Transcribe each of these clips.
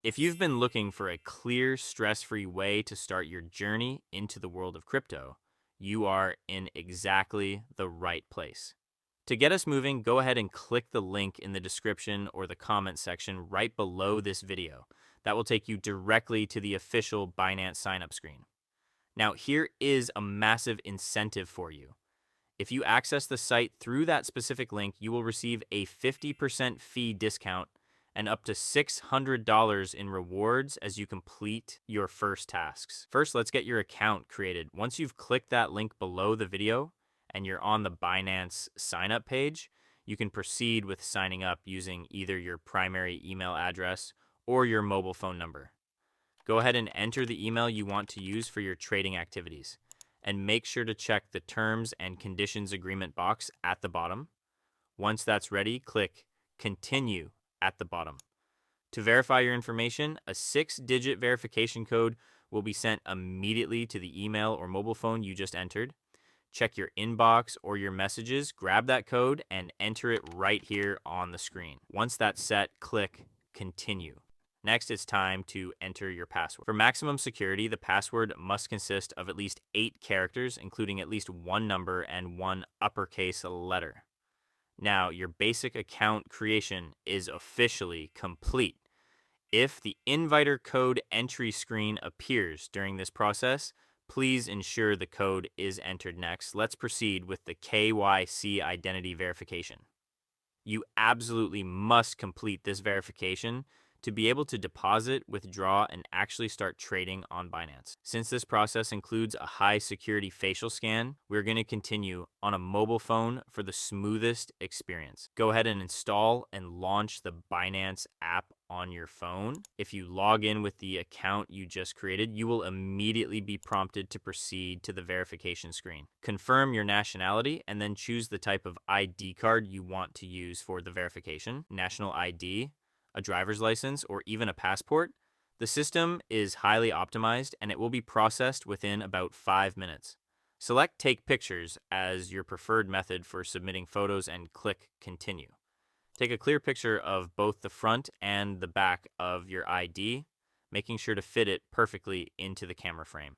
If you've been looking for a clear, stress-free way to start your journey into the world of crypto, you are in exactly the right place. To get us moving, go ahead and click the link in the description or the comment section right below this video. That will take you directly to the official Binance sign-up screen. Now, here is a massive incentive for you. If you access the site through that specific link, you will receive a 50% fee discount and up to $600 in rewards as you complete your first tasks. First, let's get your account created. Once you've clicked that link below the video and you're on the Binance sign up page, you can proceed with signing up using either your primary email address or your mobile phone number. Go ahead and enter the email you want to use for your trading activities, and make sure to check the terms and conditions agreement box at the bottom. Once that's ready, click continue at the bottom. To verify your information, a 6-digit verification code will be sent immediately to the email or mobile phone you just entered. Check your inbox or your messages, grab that code, and enter it right here on the screen. Once that's set, click continue. Next, it's time to enter your password. For maximum security, the password must consist of at least 8 characters, including at least 1 number and 1 uppercase letter. Now, your basic account creation is officially complete. If the inviter code entry screen appears during this process, please ensure the code is entered next. Let's proceed with the KYC identity verification. You absolutely must complete this verification to be able to deposit, withdraw, and actually start trading on Binance. Since this process includes a high security facial scan, we're going to continue on a mobile phone for the smoothest experience. Go ahead and install and launch the Binance app on your phone. If you log in with the account you just created, you will immediately be prompted to proceed to the verification screen. Confirm your nationality and then choose the type of ID card you want to use for the verification. National ID, a driver's license, or even a passport. The system is highly optimized and it will be processed within about 5 minutes. Select Take Pictures as your preferred method for submitting photos and click Continue. Take a clear picture of both the front and the back of your ID, making sure to fit it perfectly into the camera frame.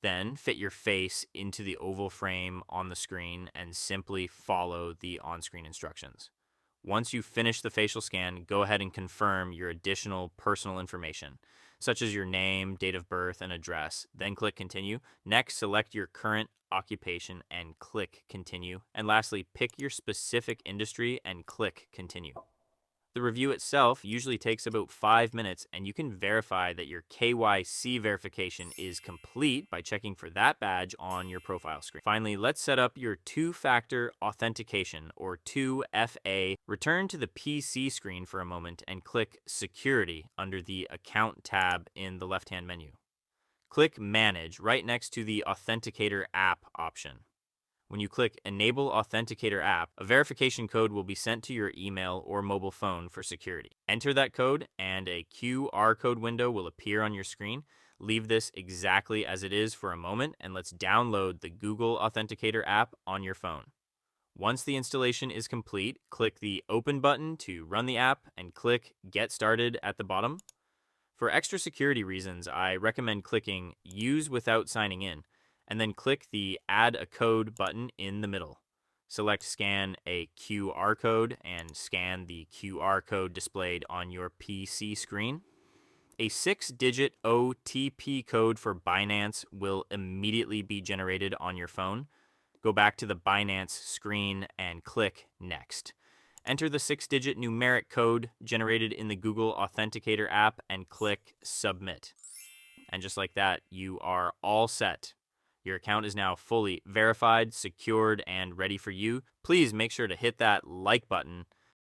Then fit your face into the oval frame on the screen and simply follow the on-screen instructions. Once you finish the facial scan, go ahead and confirm your additional personal information, such as your name, date of birth, and address. Then click Continue. Next, select your current occupation and click Continue. And lastly, pick your specific industry and click Continue. The review itself usually takes about 5 minutes, and you can verify that your KYC verification is complete by checking for that badge on your profile screen. Finally, let's set up your two-factor authentication, or 2FA. Return to the PC screen for a moment and click Security under the Account tab in the left-hand menu. Click Manage right next to the Authenticator app option. When you click Enable Authenticator app, a verification code will be sent to your email or mobile phone for security. Enter that code and a QR code window will appear on your screen. Leave this exactly as it is for a moment and let's download the Google Authenticator app on your phone. Once the installation is complete, click the Open button to run the app and click Get Started at the bottom. For extra security reasons, I recommend clicking Use without signing in, and then click the Add a Code button in the middle. Select Scan a QR code and scan the QR code displayed on your PC screen. A 6-digit OTP code for Binance will immediately be generated on your phone. Go back to the Binance screen and click Next. Enter the 6-digit numeric code generated in the Google Authenticator app and click Submit. And just like that, you are all set. Your account is now fully verified, secured, and ready for you. Please make sure to hit that like button